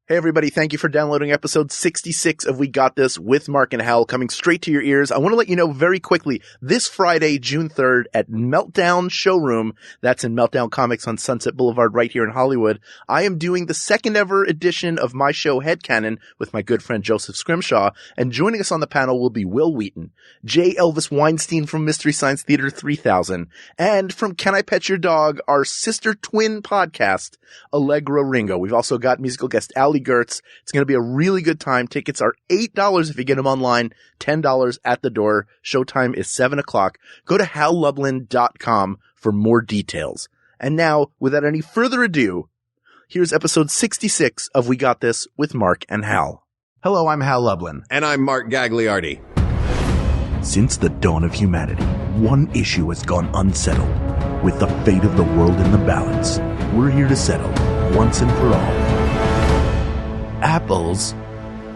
Hey everybody, thank you for downloading episode 66 of We Got This with Mark and Hal, coming straight to your ears. I want to let you know very quickly, this Friday, June 3rd at Meltdown Showroom, that's in Meltdown Comics on Sunset Boulevard right here in Hollywood, I am doing the second ever edition of my show Headcanon with my good friend Joseph Scrimshaw, and joining us on the panel will be Will Wheaton, J. Elvis Weinstein from Mystery Science Theater 3000, and from Can I Pet Your Dog, our sister twin podcast, Allegra Ringo. We've also got musical guest Ali Gertz. It's going to be a really good time. Tickets are $8 if you get them online, $10 at the door. Showtime is 7 o'clock. Go to hallublin.com for more details. And now, without any further ado, here's episode 66 of We Got This with Mark and Hal. Hello, I'm Hal Lublin. And I'm Mark Gagliardi. Since the dawn of humanity, one issue has gone unsettled. With the fate of the world in the balance, we're here to settle, once and for all. Apples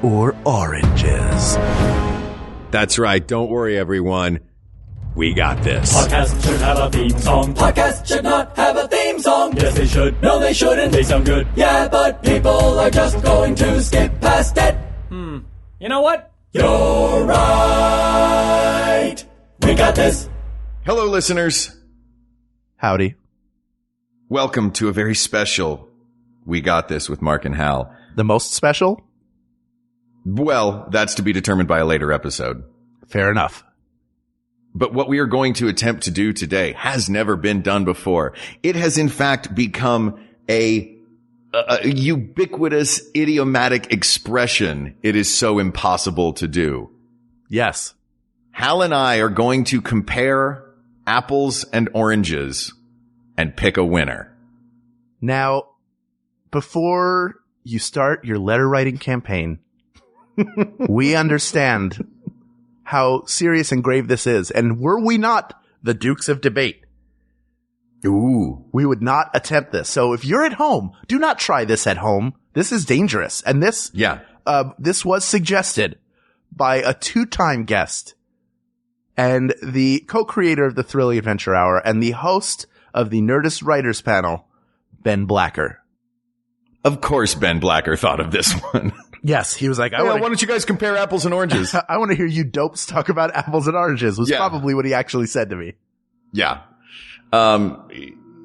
or oranges? That's right. Don't worry, everyone. We got this. Podcasts should have a theme song. Podcasts should not have a theme song. Yes, they should. No, they shouldn't. They sound good. Yeah, but people are just going to skip past it. You know what? You're right. We got this. Hello, listeners. Howdy. Welcome to a very special We Got This with Mark and Hal. The most special? Well, that's to be determined by a later episode. Fair enough. But what we are going to attempt to do today has never been done before. It has, in fact, become a ubiquitous, idiomatic expression. It is so impossible to do. Yes. Hal and I are going to compare apples and oranges and pick a winner. Now, before you start your letter writing campaign, we understand how serious and grave this is. And were we not the Dukes of Debate, we would not attempt this. So if you're at home, do not try this at home. This is dangerous. And this was suggested by a two-time guest and the co-creator of the Thrilling Adventure Hour and the host of the Nerdist Writers Panel, Ben Blacker. Of course Ben Blacker thought of this one. Yes, he was like, why don't you guys compare apples and oranges? I want to hear you dopes talk about apples and oranges, was probably what he actually said to me. Yeah.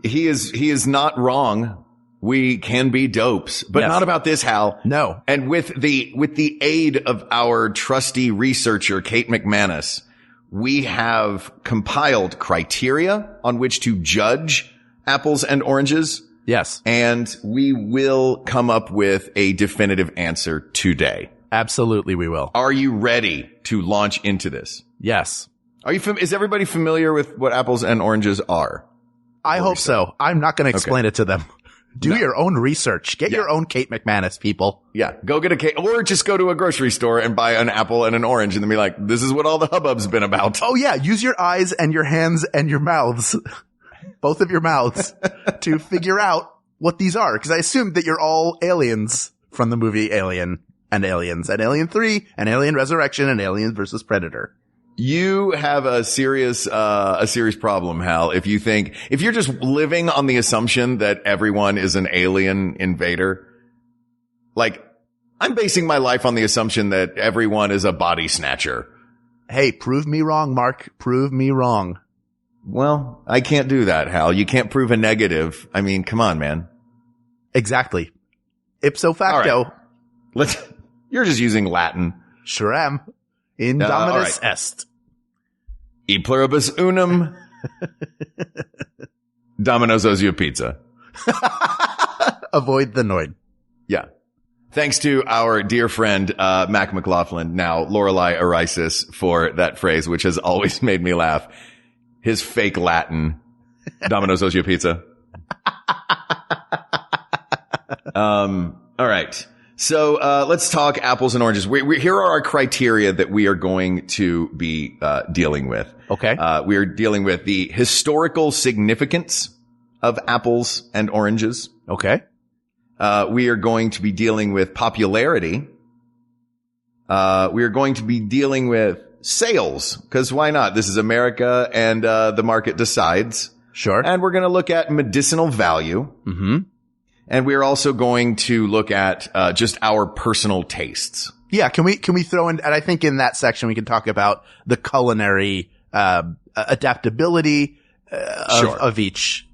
He is not wrong. We can be dopes, but not about this, Hal. No. And with the aid of our trusty researcher, Kate McManus, we have compiled criteria on which to judge apples and oranges. Yes. And we will come up with a definitive answer today. Absolutely we will. Are you ready to launch into this? Yes. Is everybody familiar with what apples and oranges are? I hope so. I'm not going to explain it to them. Do your own research. Get your own Kate McManus, people. Yeah. Go get a cake, or just go to a grocery store and buy an apple and an orange and then be like, this is what all the hubbub's been about. Oh yeah. Use your eyes and your hands and your mouths. Both of your mouths to figure out what these are. Because I assume that you're all aliens from the movie Alien and Aliens and Alien 3 and Alien Resurrection and Aliens versus Predator. You have a serious problem, Hal. If you're just living on the assumption that everyone is an alien invader, like I'm basing my life on the assumption that everyone is a body snatcher. Hey, prove me wrong, Mark. Prove me wrong. Well, I can't do that, Hal. You can't prove a negative. I mean, come on, man. Exactly. Ipso facto. Right. You're just using Latin. Sure am. In dominus est. E pluribus unum. Domino's owes you a pizza. Avoid the Noid. Yeah. Thanks to our dear friend, Mac McLaughlin, now Lorelei Arisis, for that phrase, which has always made me laugh. His fake Latin. Domino's owes you a pizza. All right. So, let's talk apples and oranges. Here are our criteria that we are going to be, dealing with. Okay. We are dealing with the historical significance of apples and oranges. Okay. We are going to be dealing with popularity. We are going to be dealing with sales, because why not? This is America, and the market decides. Sure. And we're going to look at medicinal value. Mm-hmm. And we're also going to look at just our personal tastes. Yeah, can we throw in, and I think in that section we can talk about the culinary adaptability of each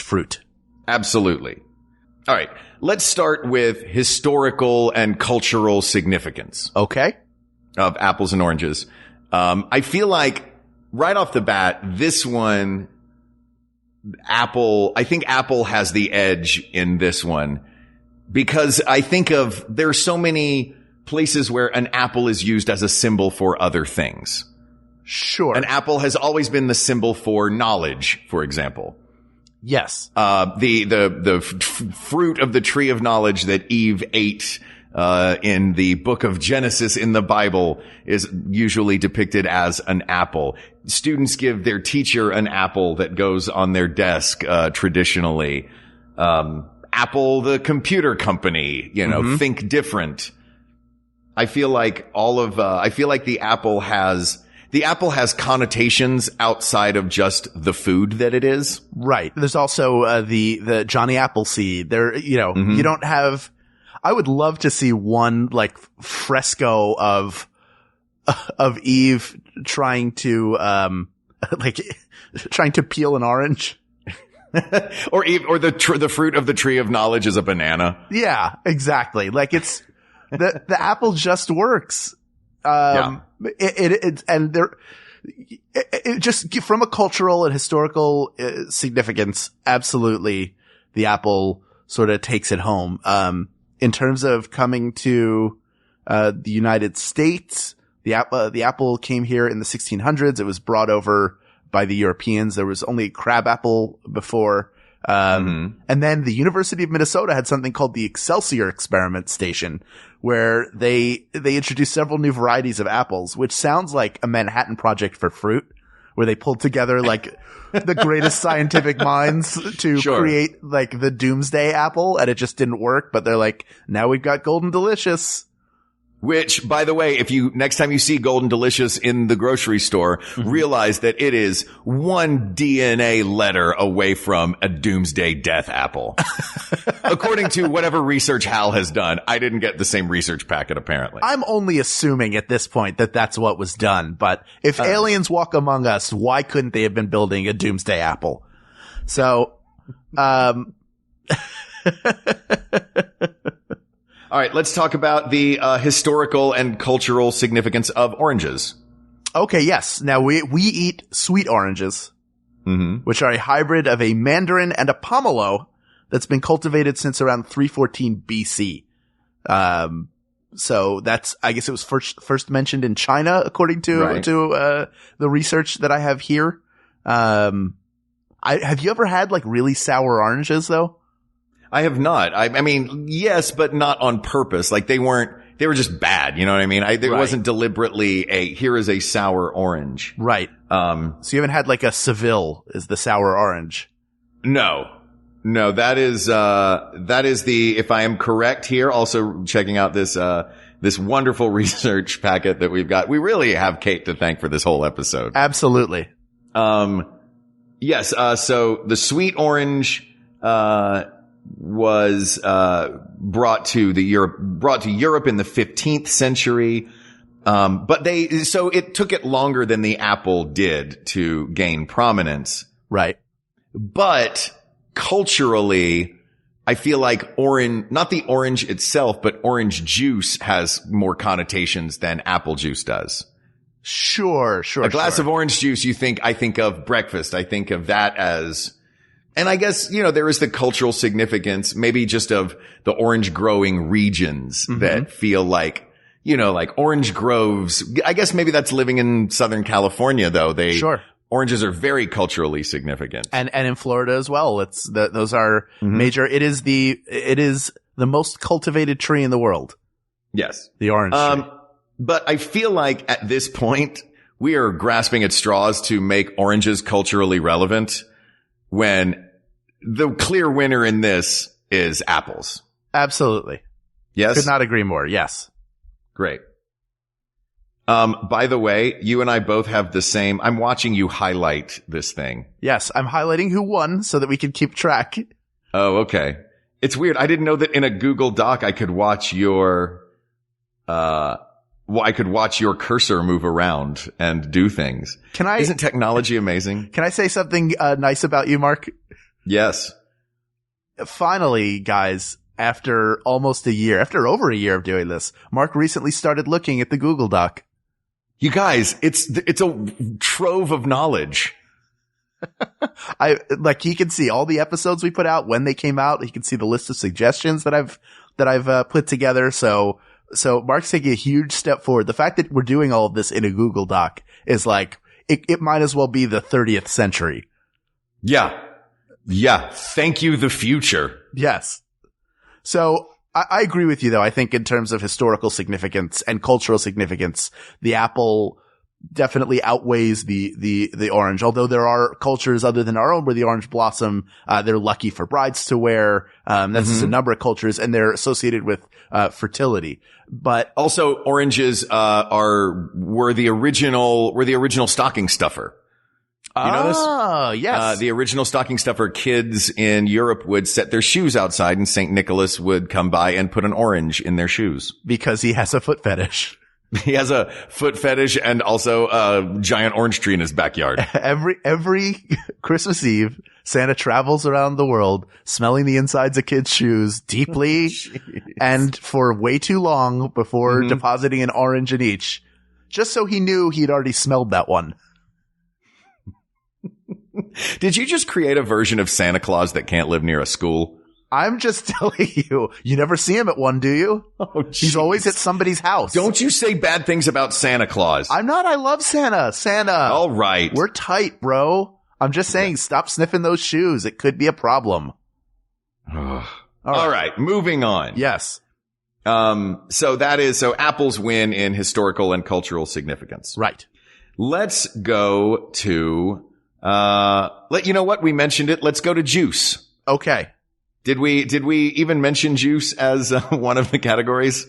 fruit. Absolutely. All right, let's start with historical and cultural significance. Okay. Of apples and oranges. I feel like right off the bat, this one, I think Apple has the edge in this one because I think there are so many places where an apple is used as a symbol for other things. Sure. An apple has always been the symbol for knowledge, for example. Yes. The fruit of the tree of knowledge that Eve ate in the book of Genesis in the Bible is usually depicted as an apple. Students give their teacher an apple that goes on their desk, traditionally. Apple, the computer company, think different. I feel like the apple has connotations outside of just the food that it is. Right. There's also, the Johnny Appleseed. There, you don't have, I would love to see one like fresco of Eve trying to peel an orange. or the fruit of the tree of knowledge is a banana. Yeah, exactly. Like it's, the apple just works. It just from a cultural and historical significance, absolutely the apple sort of takes it home. In terms of coming to the United States, the apple came here in the 1600s. It was brought over by the Europeans. There was only crab apple before. And then the University of Minnesota had something called the Excelsior Experiment Station, where they introduced several new varieties of apples, which sounds like a Manhattan Project for fruit, where they pulled together like the greatest scientific minds to create like the doomsday apple, and it just didn't work. But they're like, now we've got Golden Delicious. Which, by the way, next time you see Golden Delicious in the grocery store, realize that it is one DNA letter away from a doomsday death apple. According to whatever research Hal has done. I didn't get the same research packet, apparently. I'm only assuming at this point that that's what was done. But if aliens walk among us, why couldn't they have been building a doomsday apple? So, all right, let's talk about the historical and cultural significance of oranges. Okay, yes. Now, we eat sweet oranges, which are a hybrid of a mandarin and a pomelo that's been cultivated since around 314 BC. So that's, I guess it was first mentioned in China, according to the research that I have here. Have you ever had like really sour oranges though? I have not. I mean, yes, but not on purpose. Like they were just bad. You know what I mean? There wasn't deliberately here is a sour orange. Right. So you haven't had like a Seville is the sour orange? No, that is if I am correct here, also checking out this wonderful research packet that we've got. We really have Kate to thank for this whole episode. Absolutely. Yes. So the sweet orange, was brought to Europe in the 15th century. So it took it longer than the apple did to gain prominence. Right. But culturally, I feel like not the orange itself, but orange juice has more connotations than apple juice does. Sure. A glass of orange juice, I think of breakfast. I think of that as, and I guess, there is the cultural significance, maybe just of the orange growing regions that feel like, like orange groves. I guess maybe that's living in Southern California, though. Oranges are very culturally significant. And in Florida as well. Those are major. It is the most cultivated tree in the world. Yes. The orange tree. But I feel like at this point, we are grasping at straws to make oranges culturally relevant, when the clear winner in this is apples. Absolutely. Yes? Could not agree more. Yes. Great. By the way, you and I both have the same. I'm watching you highlight this thing. Yes, I'm highlighting who won so that we can keep track. Oh, okay. It's weird. I didn't know that in a Google Doc I could watch your cursor move around and do things. Isn't technology amazing? Can I say something nice about you, Mark? Yes. Finally, guys, after over a year of doing this, Mark recently started looking at the Google Doc. You guys, it's a trove of knowledge. He can see all the episodes we put out, when they came out. He can see the list of suggestions that I've put together. So Mark's taking a huge step forward. The fact that we're doing all of this in a Google Doc is like, it might as well be the 30th century. Yeah. Yeah. Thank you, the future. Yes. So I agree with you, though. I think in terms of historical significance and cultural significance, the apple definitely outweighs the orange. Although there are cultures other than our own where the orange blossom, they're lucky for brides to wear. That's just a number of cultures, and they're associated with fertility. But also, oranges were the original stocking stuffer. You know this? Oh, yes. The original stocking stuffer, kids in Europe would set their shoes outside and St. Nicholas would come by and put an orange in their shoes. Because he has a foot fetish. He has a foot fetish and also a giant orange tree in his backyard. Every Christmas Eve, Santa travels around the world smelling the insides of kids' shoes deeply and for way too long before depositing an orange in each, just so he knew he'd already smelled that one. Did you just create a version of Santa Claus that can't live near a school? I'm just telling you, you never see him at one, do you? Oh, he's always at somebody's house. Don't you say bad things about Santa Claus. I'm not. I love Santa. All right. We're tight, bro. I'm just saying, stop sniffing those shoes. It could be a problem. All right. Moving on. Yes. So apples win in historical and cultural significance. Right. Let's go to, you know what? We mentioned it. Let's go to juice. Okay. Did we even mention juice as one of the categories?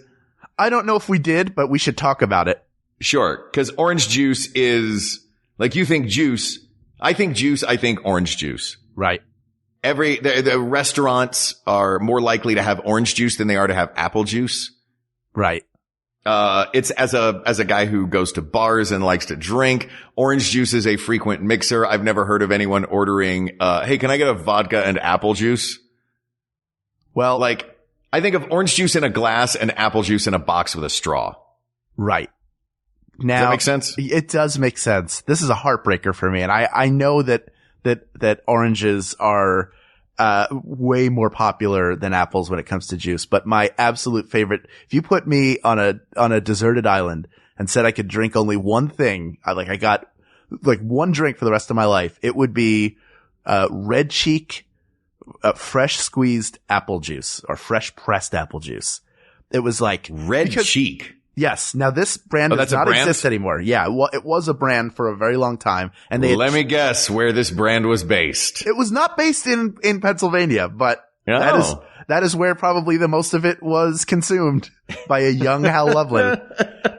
I don't know if we did, but we should talk about it. Sure. Cause orange juice is like, you think juice. I think juice. I think orange juice. Right. The restaurants are more likely to have orange juice than they are to have apple juice. Right. It's as a guy who goes to bars and likes to drink, orange juice is a frequent mixer. I've never heard of anyone ordering, hey, can I get a vodka and apple juice? Well, like, I think of orange juice in a glass and apple juice in a box with a straw. Right. Now, does that make sense? It does make sense. This is a heartbreaker for me. And I know that oranges are, way more popular than apples when it comes to juice. But my absolute favorite, if you put me on a deserted island and said I could drink only one thing, I got like one drink for the rest of my life, it would be, Red Cheek, fresh squeezed apple juice or fresh pressed apple juice. It was like Red Cheek. Yes. Now this brand does not exist anymore. Yeah. Well, it was a brand for a very long time. And let me guess where this brand was based. It was not based in Pennsylvania, but that is where probably the most of it was consumed by a young Hal Loveland,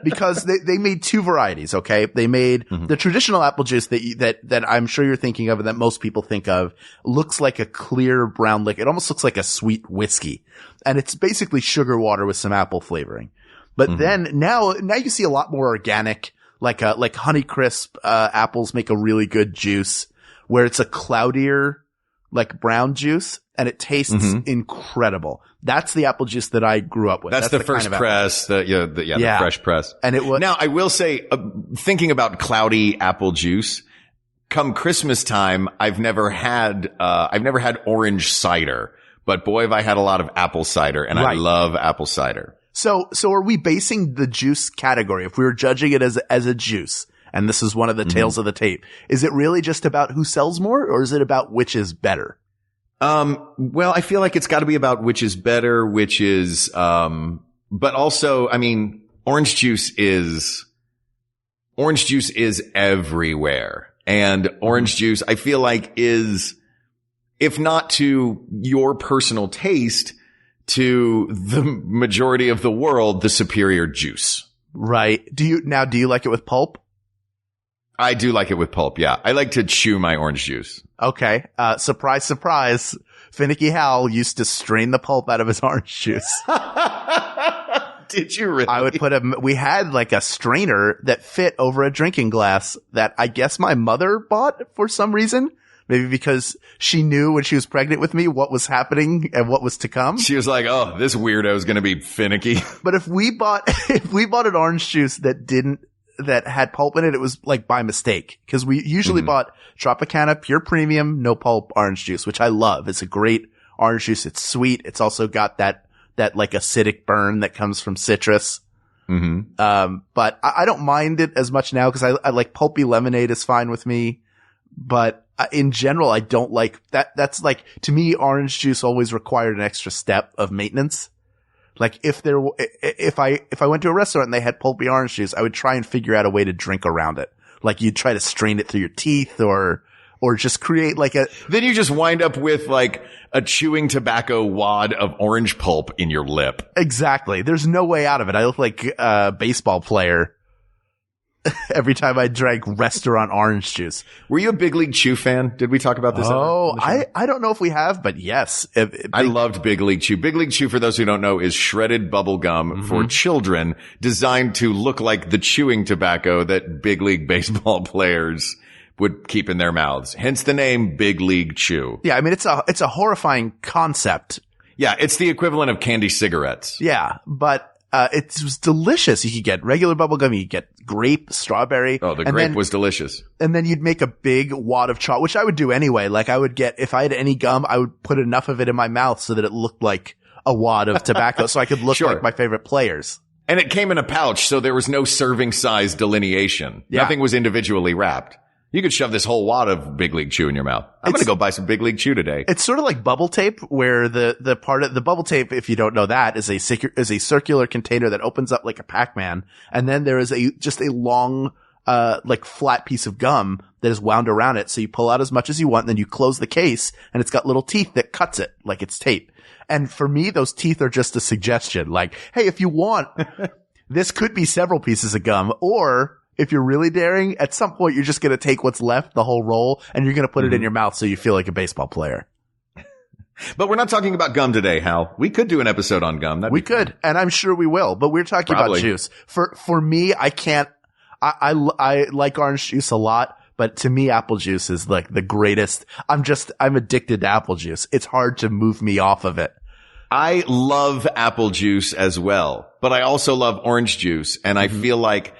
because they made two varieties. Okay. They made the traditional apple juice that I'm sure you're thinking of and that most people think of, looks like a clear brown liquid. It almost looks like a sweet whiskey, and it's basically sugar water with some apple flavoring. But then now you see a lot more organic, like Honeycrisp, apples make a really good juice where it's a cloudier, like brown juice, and it tastes incredible. That's the apple juice that I grew up with. That's the first press, the fresh press. And it was, now I will say, thinking about cloudy apple juice, come Christmas time, I've never had orange cider, but boy, have I had a lot of apple cider, and I love apple cider. So are we basing the juice category, if we were judging it as a juice, and this is one of the tales of the tape, is it really just about who sells more, or is it about which is better? Well, I feel like it's got to be about which is better, but also, I mean, orange juice is everywhere. And orange juice, I feel like, is, if not to your personal taste, to the majority of the world, the superior juice. Right. Do you like it with pulp? I do like it with pulp, yeah. I like to chew my orange juice. Okay. Surprise, surprise. Finicky Hal used to strain the pulp out of his orange juice. Did you really? I would we had like a strainer that fit over a drinking glass that I guess my mother bought for some reason. Maybe because she knew when she was pregnant with me what was happening and what was to come. She was like, oh, this weirdo is going to be finicky. But if we bought an orange juice that had pulp in it, it was like by mistake. Cause we usually bought Tropicana Pure Premium, no pulp orange juice, which I love. It's a great orange juice. It's sweet. It's also got that like acidic burn that comes from citrus. But I don't mind it as much now cause I like pulpy lemonade is fine with me. But in general, I don't like that. That's like, to me, orange juice always required an extra step of maintenance. Like if I went to a restaurant and they had pulpy orange juice, I would try and figure out a way to drink around it. Like you'd try to strain it through your teeth or just create like then you just wind up with like a chewing tobacco wad of orange pulp in your lip. Exactly. There's no way out of it. I look like a baseball player every time I drank restaurant orange juice. Were you a Big League Chew fan? Did we talk about this? Oh, I don't know if we have, but yes. I loved Big League Chew. Big League Chew, for those who don't know, is shredded bubble gum for children designed to look like the chewing tobacco that Big League baseball players would keep in their mouths. Hence the name Big League Chew. Yeah, I mean, it's a horrifying concept. Yeah, it's the equivalent of candy cigarettes. Yeah, but it was delicious. You could get regular bubble gum, you could get grape, strawberry. Oh, the grape was delicious. And then you'd make a big wad of chocolate, which I would do anyway. Like I would get, if I had any gum, I would put enough of it in my mouth so that it looked like a wad of tobacco so I could look like my favorite players. And it came in a pouch, so there was no serving size delineation. Yeah. Nothing was individually wrapped. You could shove this whole wad of Big League Chew in your mouth. I'm going to go buy some Big League Chew today. It's sort of like bubble tape, where the part of the bubble tape, if you don't know that, is a circular container that opens up like a Pac-Man. And then there is just a long, like flat piece of gum that is wound around it. So you pull out as much as you want, and then you close the case, and it's got little teeth that cuts it like it's tape. And for me, those teeth are just a suggestion. Like, hey, if you want, this could be several pieces of gum, or if you're really daring, at some point you're just going to take what's left, the whole roll, and you're going to put it in your mouth so you feel like a baseball player. But we're not talking about gum today, Hal. We could do an episode on gum. We could, and I'm sure we will, but we're talking about juice. For me, I can't, I like orange juice a lot, but to me, apple juice is like the greatest. I'm addicted to apple juice. It's hard to move me off of it. I love apple juice as well, but I also love orange juice, and I feel like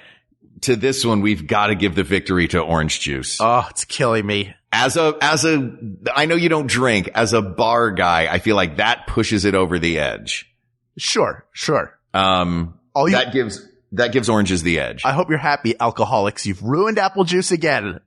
to this one, we've got to give the victory to orange juice. Oh, it's killing me. I know you don't drink. As a bar guy, I feel like that pushes it over the edge. Sure. That gives oranges the edge. I hope you're happy, alcoholics. You've ruined apple juice again.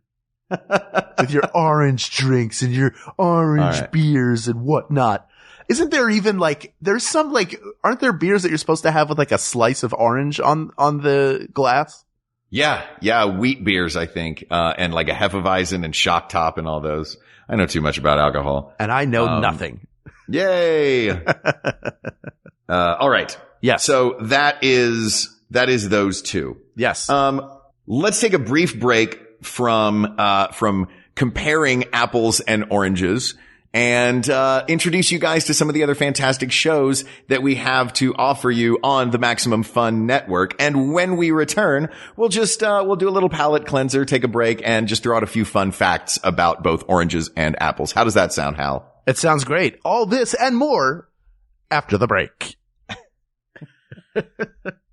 With your orange drinks and your orange beers and whatnot. Isn't there even like, there's some like, aren't there beers that you're supposed to have with like a slice of orange on the glass? Yeah, wheat beers, I think, and like a Hefeweizen and Shock Top and all those. I know too much about alcohol. And I know nothing. Yay! All right. Yes. So that is those two. Yes. Let's take a brief break from comparing apples and oranges, and introduce you guys to some of the other fantastic shows that we have to offer you on the Maximum Fun Network. And when we return, we'll do a little palate cleanser, take a break, and just throw out a few fun facts about both oranges and apples. How does that sound, Hal? It sounds great. All this and more after the break.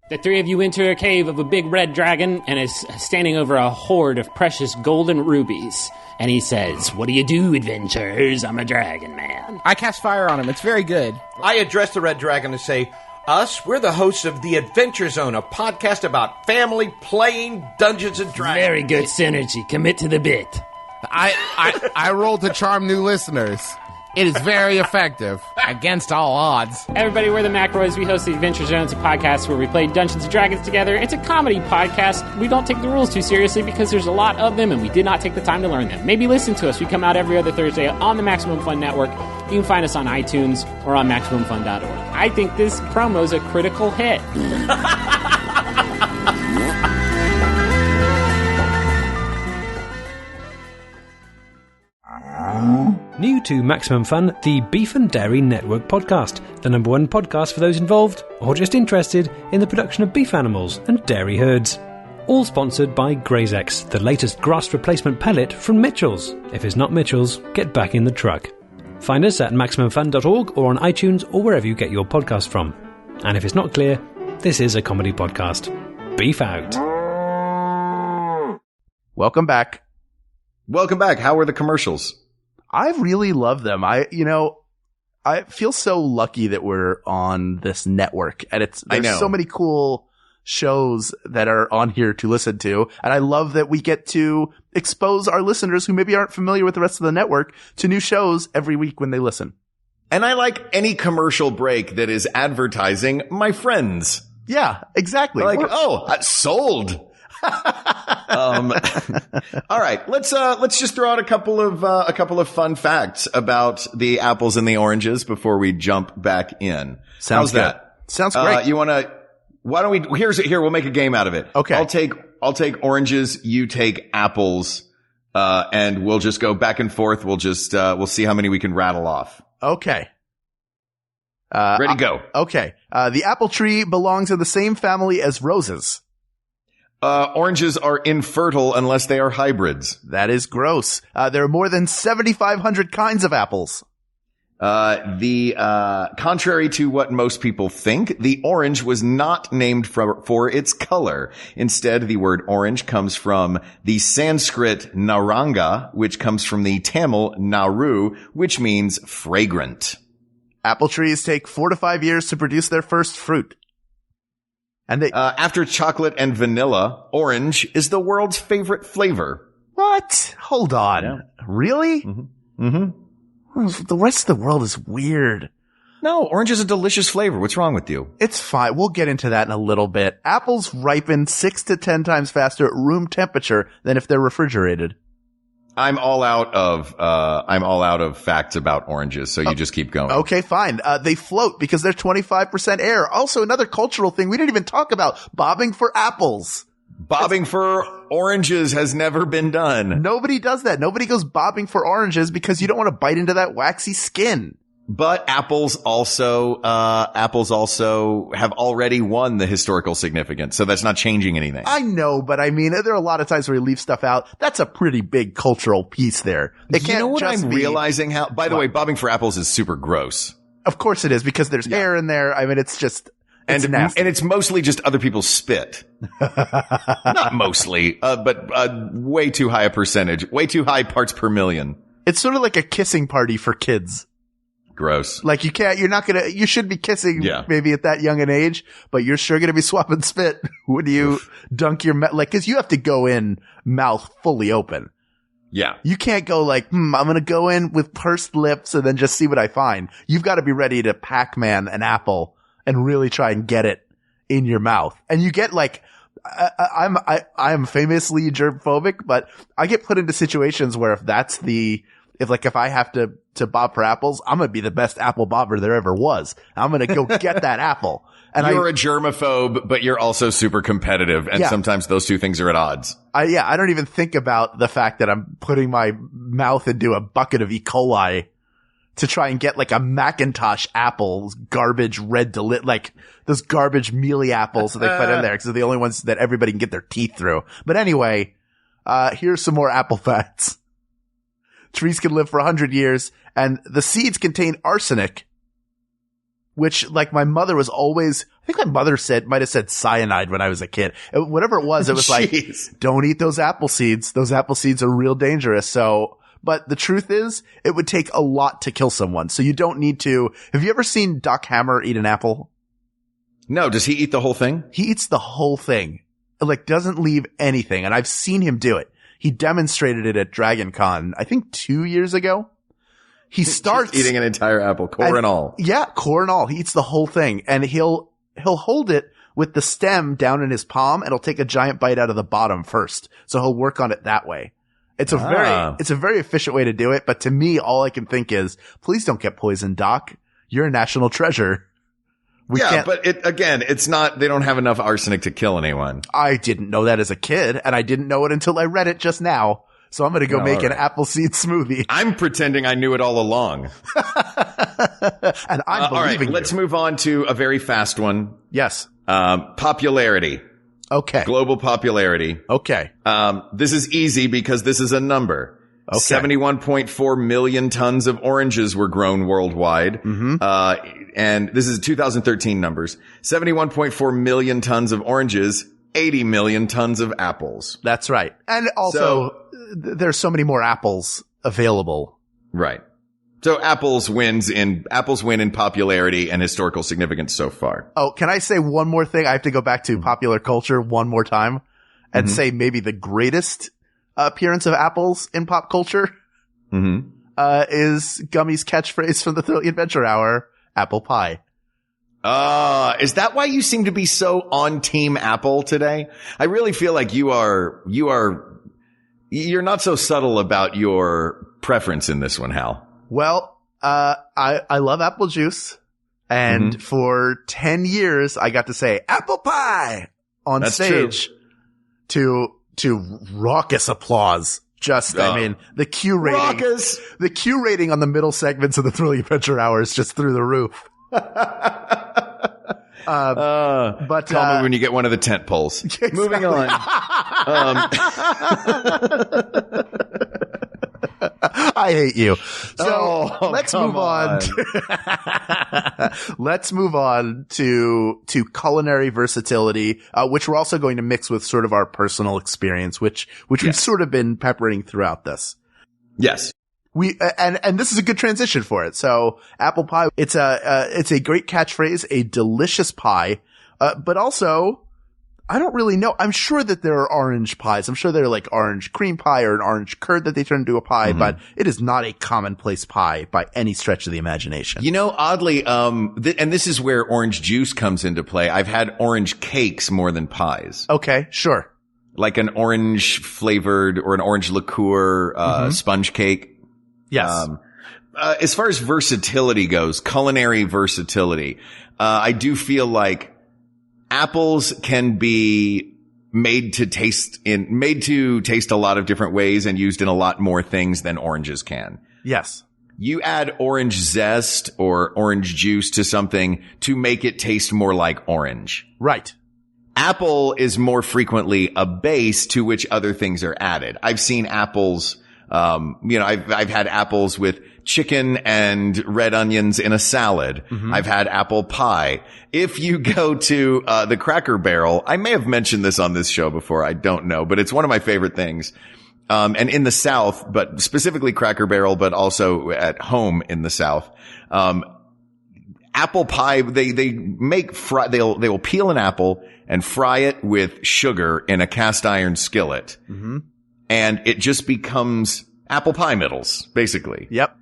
The three of you enter a cave of a big red dragon and is standing over a hoard of precious golden rubies. And he says, "What do you do, adventurers? I'm a dragon man." I cast fire on him. It's very good. I address the red dragon and say, we're the hosts of The Adventure Zone, a podcast about family playing Dungeons and Dragons. Very good synergy. Commit to the bit. I rolled to charm new listeners. It is very effective, against all odds. Everybody, we're the McElroys. We host The Adventure Zone. It's a podcast where we play Dungeons & Dragons together. It's a comedy podcast. We don't take the rules too seriously because there's a lot of them, and we did not take the time to learn them. Maybe listen to us. We come out every other Thursday on the Maximum Fun Network. You can find us on iTunes or on MaximumFun.org. I think this promo is a critical hit. New to Maximum Fun, the Beef and Dairy Network podcast, the #1 podcast for those involved or just interested in the production of beef animals and dairy herds. All sponsored by GrazeX, the latest grass replacement pellet from Mitchell's. If it's not Mitchell's, get back in the truck. Find us at MaximumFun.org or on iTunes or wherever you get your podcast from. And if it's not clear, this is a comedy podcast. Beef out. Welcome back. Welcome back. How were the commercials? I really love them. I feel so lucky that we're on this network, and there's so many cool shows that are on here to listen to. And I love that we get to expose our listeners who maybe aren't familiar with the rest of the network to new shows every week when they listen. And I like any commercial break that is advertising my friends. Yeah, exactly. Like, sold. All right. Let's just throw out a couple of fun facts about the apples and the oranges before we jump back in. Sounds How's that? Sounds great. We'll make a game out of it. Okay. I'll take oranges. You take apples. And we'll just go back and forth. We'll see how many we can rattle off. Okay. Ready, go. Okay. The apple tree belongs in the same family as roses. Oranges are infertile unless they are hybrids. That is gross. There are more than 7,500 kinds of apples. Contrary to what most people think, the orange was not named for its color. Instead, the word orange comes from the Sanskrit naranga, which comes from the Tamil naru, which means fragrant. Apple trees take 4 to 5 years to produce their first fruit. And after chocolate and vanilla, orange is the world's favorite flavor. What? Hold on. Yeah. Really? Mm-hmm. Mm-hmm. The rest of the world is weird. No, orange is a delicious flavor. What's wrong with you? It's fine. We'll get into that in a little bit. Apples ripen 6 to 10 times faster at room temperature than if they're refrigerated. I'm all out of facts about oranges, so you just keep going. Okay, fine. They float because they're 25% air. Also, another cultural thing we didn't even talk about, bobbing for apples. Bobbing for oranges has never been done. Nobody does that. Nobody goes bobbing for oranges because you don't want to bite into that waxy skin. But apples also have already won the historical significance, so that's not changing anything. I know, but I mean, there are a lot of times where you leave stuff out. That's a pretty big cultural piece there. You know what I'm realizing? By the way, bobbing for apples is super gross. Of course it is, because there's air in there. I mean, it's just... It's nasty. And it's mostly just other people's spit. Not mostly, but way too high a percentage. Way too high parts per million. It's sort of like a kissing party for kids. Gross. Like you should be kissing maybe at that young an age, but you're sure going to be swapping spit when you dunk your, cause you have to go in mouth fully open. Yeah. You can't go like, I'm going to go in with pursed lips and then just see what I find. You've got to be ready to Pac-Man an apple and really try and get it in your mouth. And you get like, I'm famously germphobic, but I get put into situations where if I have to bob for apples, I'm going to be the best apple bobber there ever was. I'm going to go get that apple. And you're a germaphobe, but you're also super competitive. And sometimes those two things are at odds. I don't even think about the fact that I'm putting my mouth into a bucket of E. coli to try and get like a Macintosh apple, garbage like those garbage mealy apples that they put in there because they're the only ones that everybody can get their teeth through. But anyway, here's some more apple facts. Trees can live for 100 years and the seeds contain arsenic, which like my mother was always, I think my mother might have said cyanide when I was a kid. Whatever it was like, don't eat those apple seeds. Those apple seeds are real dangerous. But the truth is, it would take a lot to kill someone. So you don't need to. Have you ever seen Doc Hammer eat an apple? No. Does he eat the whole thing? He eats the whole thing. Like, doesn't leave anything. And I've seen him do it. He demonstrated it at Dragon Con, I think 2 years ago. He starts just eating an entire apple, core and all. Yeah, core and all. He eats the whole thing. And he'll hold it with the stem down in his palm and he'll take a giant bite out of the bottom first. So he'll work on it that way. It's a very efficient way to do it. But to me, all I can think is, please don't get poisoned, Doc. You're a national treasure. But it's not, they don't have enough arsenic to kill anyone. I didn't know that as a kid, and I didn't know it until I read it just now. So I'm going to go make an Appleseed smoothie. I'm pretending I knew it all along. And I'm believing all right, you. let's move on to a very fast one. Yes. Popularity. Okay. Global popularity. Okay. This is easy because this is a number. Okay. 71.4 million tons of oranges were grown worldwide. And this is 2013 numbers. 71.4 million tons of oranges, 80 million tons of apples. That's right. And also, there's so many more apples available. Right. So apples win in popularity and historical significance so far. Oh, can I say one more thing? I have to go back to popular culture one more time and say maybe the greatest appearance of apples in pop culture is Gummy's catchphrase from the Thrilling Adventure Hour, apple pie. Is that why you seem to be so on Team Apple today? I really feel like you're not so subtle about your preference in this one, Hal. Well, I love apple juice. And for 10 years, I got to say apple pie on stage to raucous applause. I mean, the Q rating on the middle segments of the Thrilling Adventure Hour is just through the roof. But call me when you get one of the tent poles. Exactly. Moving on. I hate you. So let's move on. Let's move on to culinary versatility, which we're also going to mix with sort of our personal experience, which we've sort of been peppering throughout this. Yes. And this is a good transition for it. So apple pie, it's a great catchphrase, a delicious pie, but also, I don't really know. I'm sure that there are orange pies. I'm sure they're like orange cream pie or an orange curd that they turn into a pie, but it is not a commonplace pie by any stretch of the imagination. You know, oddly, and this is where orange juice comes into play. I've had orange cakes more than pies. Okay, sure. Like an orange flavored or an orange liqueur, sponge cake. Yes. As far as versatility goes, culinary versatility, I do feel like apples can be made to taste a lot of different ways and used in a lot more things than oranges can. Yes. You add orange zest or orange juice to something to make it taste more like orange. Right. Apple is more frequently a base to which other things are added. I've seen apples, I've had apples with chicken and red onions in a salad. I've had apple pie. If you go to the Cracker Barrel, I may have mentioned this on this show before, I don't know, but it's one of my favorite things. And in the South, but specifically Cracker Barrel, but also at home in the South, apple pie, they will peel an apple and fry it with sugar in a cast iron skillet. And it just becomes apple pie middles, basically. Yep.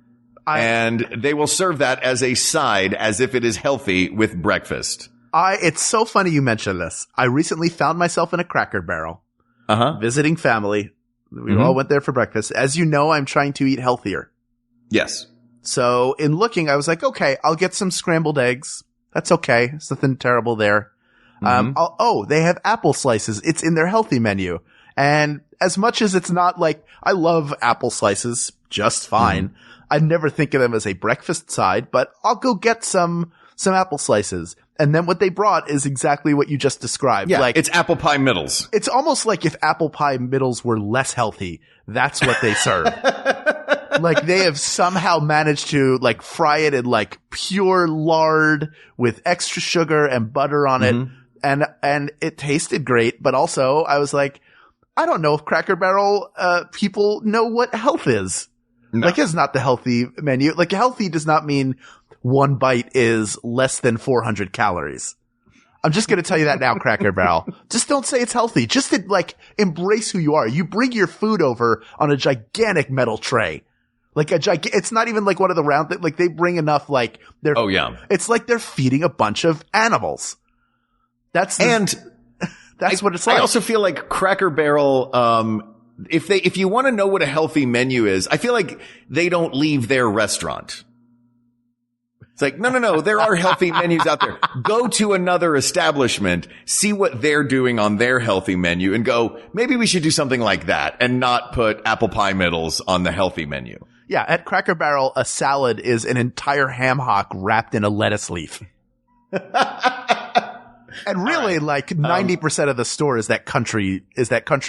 And they will serve that as a side, as if it is healthy with breakfast. It's so funny you mentioned this. I recently found myself in a Cracker Barrel, visiting family. We all went there for breakfast. As you know, I'm trying to eat healthier. Yes. So in looking, I was like, okay, I'll get some scrambled eggs. That's okay. There's nothing terrible there. They have apple slices. It's in their healthy menu. And as much as it's not like, I love apple slices just fine. I never think of them as a breakfast side, but I'll go get some apple slices. And then what they brought is exactly what you just described. Yeah, like, it's apple pie middles. It's almost like if apple pie middles were less healthy. That's what they serve. Like they have somehow managed to like fry it in like pure lard with extra sugar and butter on it. And it tasted great. But also I was like, I don't know if Cracker Barrel, people know what health is. No. Like it's not the healthy menu. Like healthy does not mean one bite is less than 400 calories. I'm just going to tell you that now, Cracker Barrel. Just don't say it's healthy. Just to, like embrace who you are. You bring your food over on a gigantic metal tray. Like it's not even like one of the round things. Like they bring enough like they're, it's like they're feeding a bunch of animals. That's what it's like. I also feel like Cracker Barrel, if you want to know what a healthy menu is, I feel like they don't leave their restaurant. It's like, no, there are healthy menus out there. Go to another establishment, see what they're doing on their healthy menu and go, maybe we should do something like that and not put apple pie middles on the healthy menu. Yeah, at Cracker Barrel, a salad is an entire ham hock wrapped in a lettuce leaf. And really, like 90% of the store is that country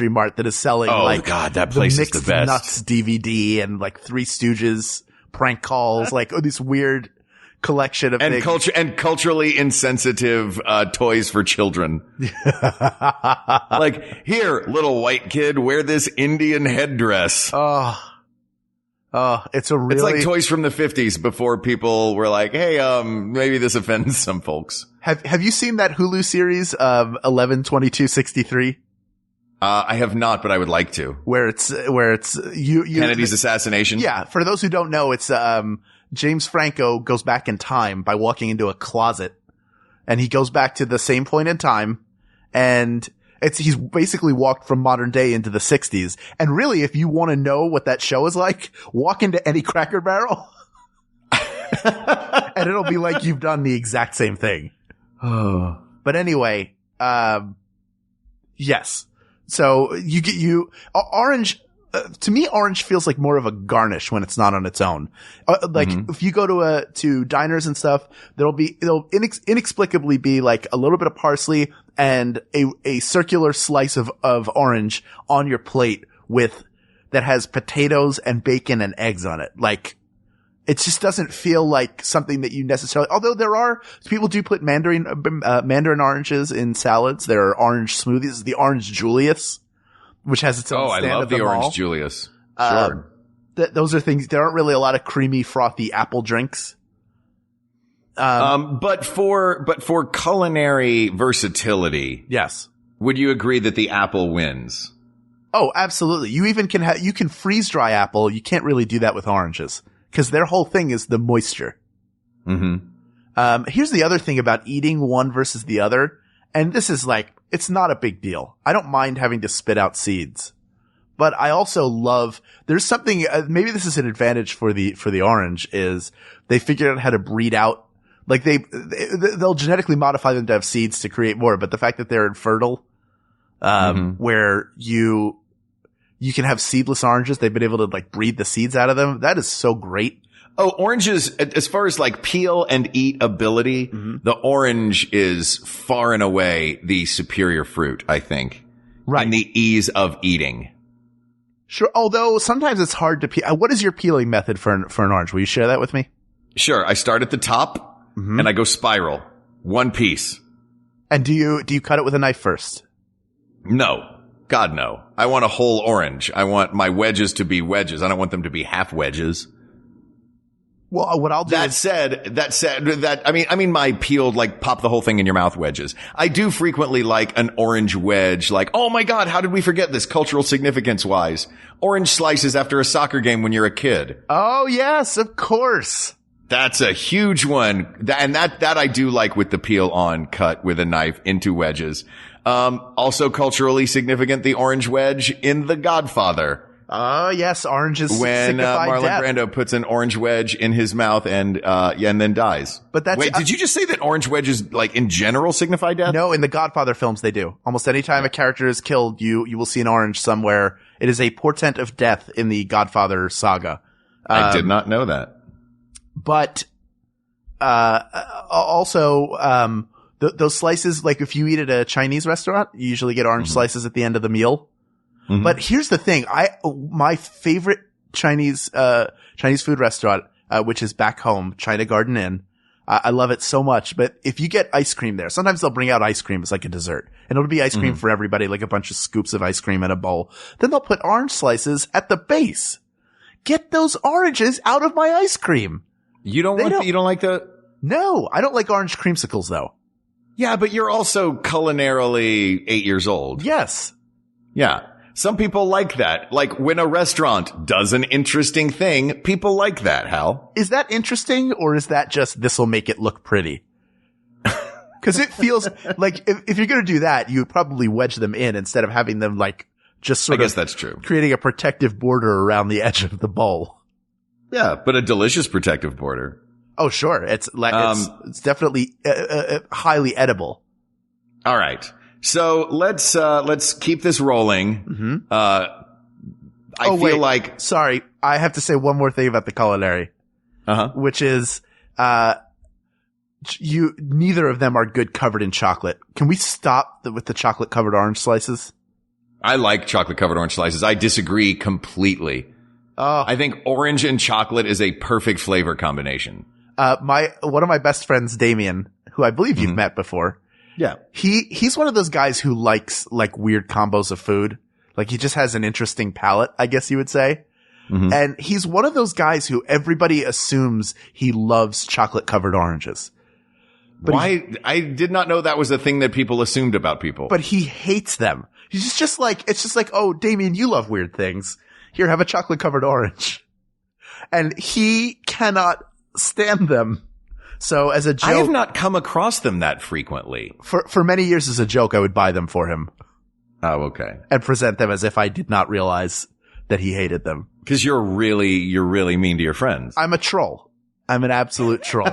mart that is selling that place is the best. Nuts DVD and like Three Stooges prank calls, like this weird collection of things. Culturally insensitive toys for children. Like, here, little white kid, wear this Indian headdress. It's like toys from the 50s before people were like, hey, maybe this offends some folks. Have you seen that Hulu series of 11/22/63? I have not, but I would like to. Where it's you Kennedy's assassination. Yeah, for those who don't know, it's James Franco goes back in time by walking into a closet, and he goes back to the same point in time, and he's basically walked from modern day into the 60s. And really, if you want to know what that show is like, walk into any Cracker Barrel, and it'll be like you've done the exact same thing. But anyway, yes. So orange. To me, orange feels like more of a garnish when it's not on its own. If you go to diners and stuff, there'll inexplicably be like a little bit of parsley and a circular slice of orange on your plate that has potatoes and bacon and eggs on it. Like, it just doesn't feel like something that you necessarily, although people do put mandarin oranges in salads. There are orange smoothies, the orange Julius, which has its own stand I love of the orange mall. Julius. Sure. Those are things, there aren't really a lot of creamy, frothy apple drinks. But for culinary versatility. Yes. Would you agree that the apple wins? Oh, absolutely. You even you can freeze dry apple. You can't really do that with oranges because their whole thing is the moisture. Mm-hmm. Here's the other thing about eating one versus the other. And this is it's not a big deal. I don't mind having to spit out seeds, but I also there's something, maybe this is an advantage for the orange is they figured out how to breed out. Like they'll genetically modify them to have seeds to create more, but the fact that they're infertile, where you can have seedless oranges, they've been able to breed the seeds out of them. That is so great. Oh, oranges, as far as peel and eat ability, the orange is far and away the superior fruit, I think. Right. And the ease of eating. Sure. Although sometimes it's hard to peel. What is your peeling method for an orange? Will you share that with me? Sure. I start at the top and I go spiral. One piece. And do you cut it with a knife first? No. God, no. I want a whole orange. I want my wedges to be wedges. I don't want them to be half wedges. Well, what I'll do I mean my peeled, pop the whole thing in your mouth wedges. I do frequently like an orange wedge, oh my God, how did we forget this cultural significance wise? Orange slices after a soccer game when you're a kid. Oh yes, of course. That's a huge one. That I do like with the peel on, cut with a knife into wedges. Also culturally significant, the orange wedge in The Godfather. Oh yes, oranges when Marlon death. Brando puts an orange wedge in his mouth and then dies. But wait, did you just say that orange wedges in general signify death? No, in the Godfather films they do. Almost any time a character is killed, you will see an orange somewhere. It is a portent of death in the Godfather saga. I did not know that. But also those slices, if you eat at a Chinese restaurant, you usually get orange slices at the end of the meal. Mm-hmm. But here's the thing. My favorite Chinese food restaurant, which is back home, China Garden Inn. I love it so much. But if you get ice cream there, sometimes they'll bring out ice cream as a dessert, and it'll be ice cream for everybody, a bunch of scoops of ice cream in a bowl. Then they'll put orange slices at the base. Get those oranges out of my ice cream. You don't like the? No, I don't like orange creamsicles though. Yeah, but you're also culinarily 8 years old. Yes. Yeah. Some people like that. When a restaurant does an interesting thing, people like that, Hal. Is that interesting, or is that just this'll make it look pretty? Because it feels like if you're going to do that, you would probably wedge them in instead of having them just sort of. I guess that's true. Creating a protective border around the edge of the bowl. Yeah, but a delicious protective border. Oh, sure. It's definitely highly edible. All right. So let's keep this rolling. I feel like, sorry, I have to say one more thing about the culinary, which is, neither of them are good covered in chocolate. Can we stop with the chocolate covered orange slices? I like chocolate covered orange slices. I disagree completely. I think orange and chocolate is a perfect flavor combination. One of my best friends, Damien, who I believe you've met before. Yeah. He's one of those guys who likes like weird combos of food. Like he just has an interesting palate, I guess you would say. And he's one of those guys who everybody assumes he loves chocolate covered oranges. But I did not know that was a thing that people assumed about people. But he hates them. He's just like, it's just like, oh, Damien, you love weird things. Here, have a chocolate covered orange. And he cannot stand them. So as a joke, I have not come across them that frequently. For many years as a joke, I would buy them for him. Oh, okay. And present them as if I did not realize that he hated them. Because you're really mean to your friends. I'm a troll. I'm an absolute troll.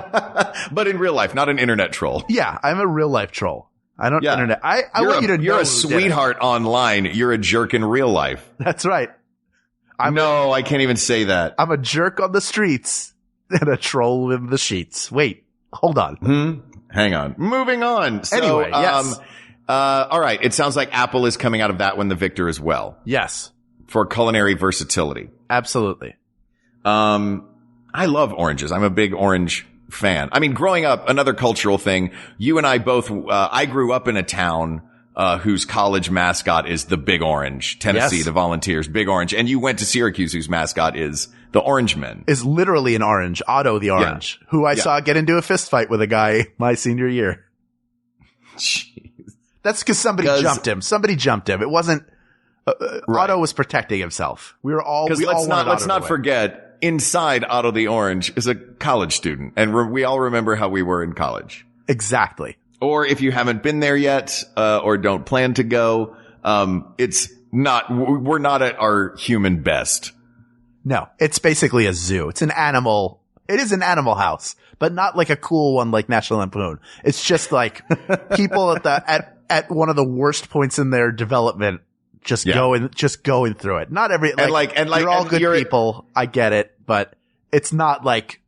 But in real life, not an internet troll. Yeah, I'm a real life troll. I don't internet. I want you to know. You're a sweetheart online. You're a jerk in real life. That's right. I can't even say that. I'm a jerk on the streets and a troll in the sheets. Wait, hold on. Hang on. Moving on. So, anyway, yes. All right. It sounds like Apple is coming out of that one the victor as well. Yes. For culinary versatility. Absolutely. I love oranges. I'm a big orange fan. I mean, growing up, another cultural thing, you and I both, I grew up in a town, whose college mascot is the Big Orange. Tennessee, Yes. the Volunteers, Big Orange. And you went to Syracuse, whose mascot is the Orange Men. Is literally an orange. Otto the Orange, who I saw get into a fist fight with a guy my senior year. Jeez. That's because somebody jumped him. Somebody jumped him. It wasn't, Otto was protecting himself. We were all, let's not forget, inside Otto the Orange is a college student. And we all remember how we were in college. Exactly. Or if you haven't been there yet, or don't plan to go, we're not at our human best. No, it's basically a zoo. It is an animal house, but not like a cool one like National Lampoon. It's just like people at one of the worst points in their development just going through it. Not every, you're all good people. I get it, but it's not like,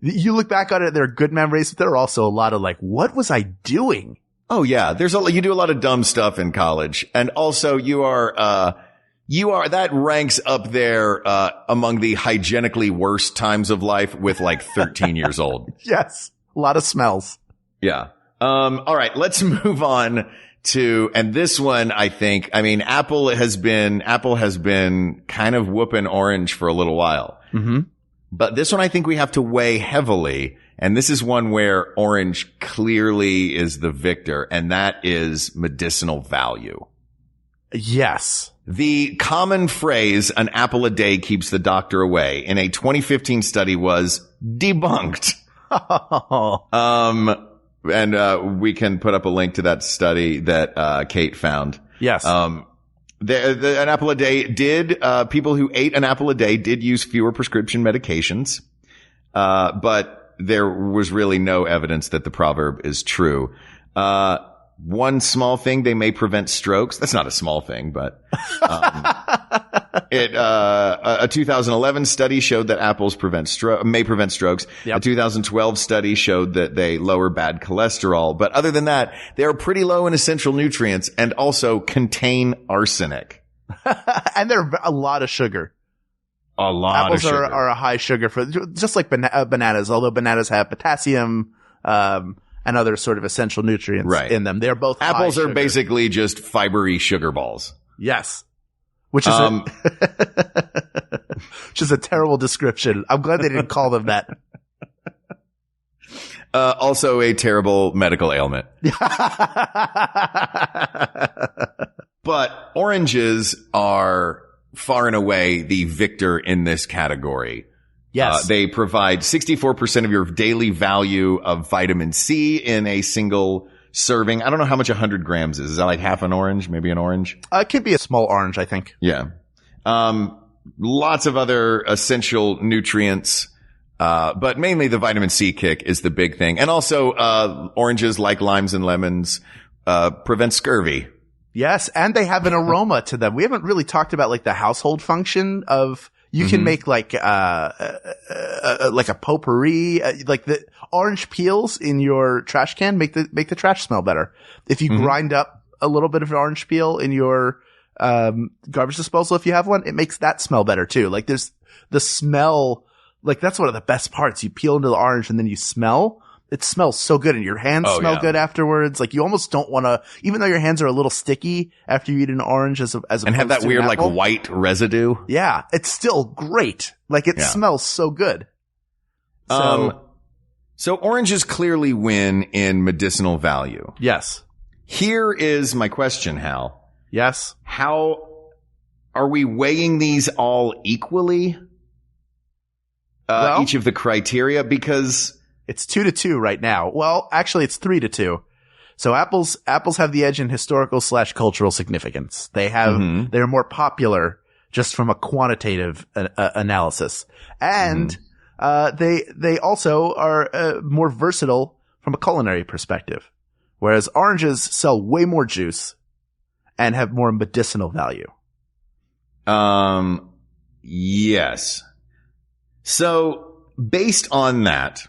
you look back on it, there are good memories, but there are also a lot of like, what was I doing? Oh yeah. You do a lot of dumb stuff in college. And also that ranks up there, among the hygienically worst times of life with like 13 years old. Yes. A lot of smells. Yeah. All right. Let's move on to, and this one, Apple has been kind of whooping orange for a little while. Mm-hmm. But this one I think we have to weigh heavily. And this is one where orange clearly is the victor, and that is medicinal value. Yes. The common phrase, an apple a day keeps the doctor away, in a 2015 study was debunked. And we can put up a link to that study that Kate found. Yes. An apple a day people who ate an apple a day did use fewer prescription medications. But there was really no evidence that the proverb is true. One small thing, they may prevent strokes. That's not a small thing, but, a 2011 study showed that apples may prevent strokes. Yep. A 2012 study showed that they lower bad cholesterol. But other than that, they are pretty low in essential nutrients and also contain arsenic. And they're a lot of sugar. A lot Apples of sugar. are a high sugar just like bananas, although bananas have potassium, and other sort of essential nutrients in them. They're both apples high are sugar. basically just fibery sugar balls. Yes. Which is which is a terrible description. I'm glad they didn't call them that. Also a terrible medical ailment. But oranges are far and away the victor in this category. Yes. They provide 64% of your daily value of vitamin C in a single serving. I don't know how much 100 grams is. Is that like half an orange? Maybe an orange? It could be a small orange, I think. Yeah. Lots of other essential nutrients. But mainly the vitamin C kick is the big thing. And also, oranges like limes and lemons, prevent scurvy. Yes. And they have an aroma to them. We haven't really talked about like the household function of, you can make like a potpourri, like the orange peels in your trash can make the trash smell better. If you grind up a little bit of an orange peel in your, garbage disposal, if you have one, it makes that smell better too. Like there's the smell, like that's one of the best parts. You peel into the orange and then you smell. It smells so good and your hands smell good afterwards. Like you almost don't want to, even though your hands are a little sticky after you eat an orange and have that weird like white residue. Yeah. It's still great. Like it smells so good. So oranges clearly win in medicinal value. Yes. Here is my question, Hal. Yes. How are we weighing these all equally? Each of the criteria, because it's 2-2 right now. Well, actually it's 3-2. So apples have the edge in historical / cultural significance. They're more popular just from a quantitative analysis. And, they also are more versatile from a culinary perspective. Whereas oranges sell way more juice and have more medicinal value. Yes. So based on that,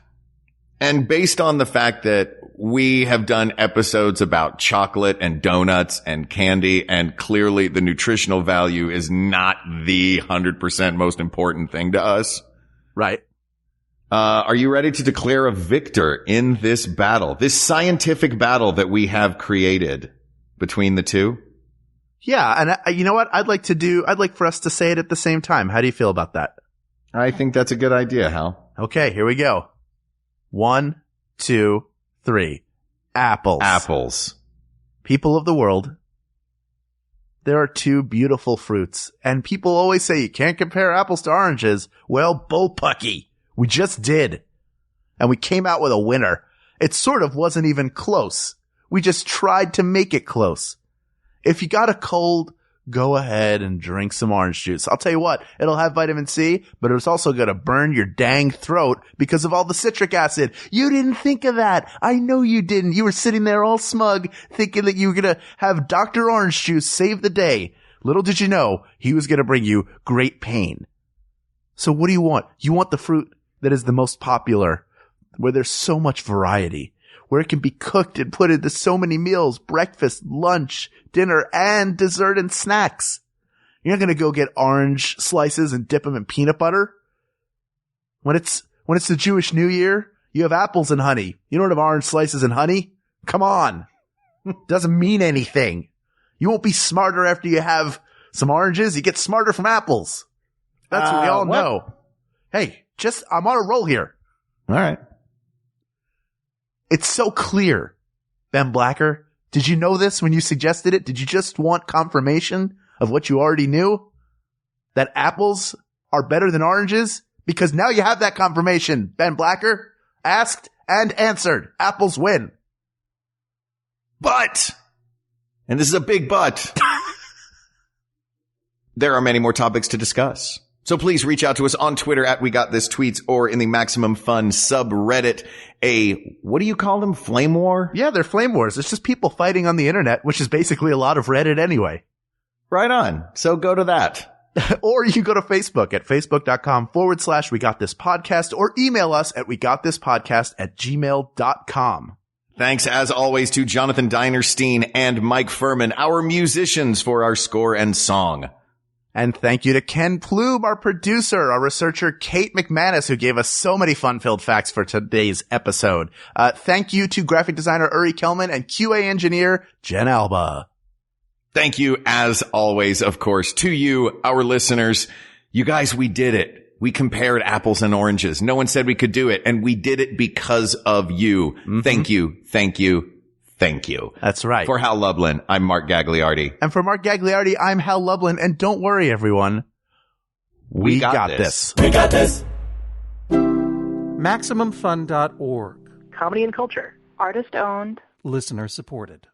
and based on the fact that we have done episodes about chocolate and donuts and candy, and clearly the nutritional value is not the 100% most important thing to us. Right. Are you ready to declare a victor in this battle, this scientific battle that we have created between the two? Yeah. And you know what? I'd like for us to say it at the same time. How do you feel about that? I think that's a good idea, Hal. Okay, here we go. 1, 2, 3. Apples. Apples. People of the world, there are two beautiful fruits, and people always say you can't compare apples to oranges. Well, bullpucky. We just did. And we came out with a winner. It sort of wasn't even close. We just tried to make it close. If you got a cold, go ahead and drink some orange juice. I'll tell you what, it'll have vitamin C, but it's also going to burn your dang throat because of all the citric acid. You didn't think of that. I know you didn't. You were sitting there all smug thinking that you were going to have Dr. Orange Juice save the day. Little did you know, he was going to bring you great pain. So what do you want? You want the fruit that is the most popular, where there's so much variety, where it can be cooked and put into so many meals, breakfast, lunch, dinner, and dessert and snacks. You're not going to go get orange slices and dip them in peanut butter. When it's the Jewish New Year, you have apples and honey. You don't have orange slices and honey? Come on. Doesn't mean anything. You won't be smarter after you have some oranges. You get smarter from apples. That's what we all know. Hey, I'm on a roll here. All right. It's so clear. Ben Blacker, did you know this when you suggested it? Did you just want confirmation of what you already knew? That apples are better than oranges? Because now you have that confirmation. Ben Blacker, asked and answered. Apples win. But, and this is a big but, there are many more topics to discuss. So please reach out to us on Twitter at We Got This Tweets, or in the Maximum Fun subreddit, what do you call them? Flame war? Yeah, they're flame wars. It's just people fighting on the internet, which is basically a lot of Reddit anyway. Right on. So go to that. Or you can go to Facebook at facebook.com/We Got This Podcast, or email us at WeGotThisPodcast@gmail.com. Thanks, as always, to Jonathan Dinerstein and Mike Furman, our musicians, for our score and song. And thank you to Ken Plume, our producer, our researcher, Kate McManus, who gave us so many fun-filled facts for today's episode. Thank you to graphic designer Uri Kelman and QA engineer Jen Alba. Thank you, as always, of course, to you, our listeners. You guys, we did it. We compared apples and oranges. No one said we could do it, and we did it because of you. Mm-hmm. Thank you. Thank you. Thank you. That's right. For Hal Lublin, I'm Mark Gagliardi. And for Mark Gagliardi, I'm Hal Lublin. And don't worry, everyone. We got this. We got this. MaximumFun.org. Comedy and culture. Artist owned. Listener supported.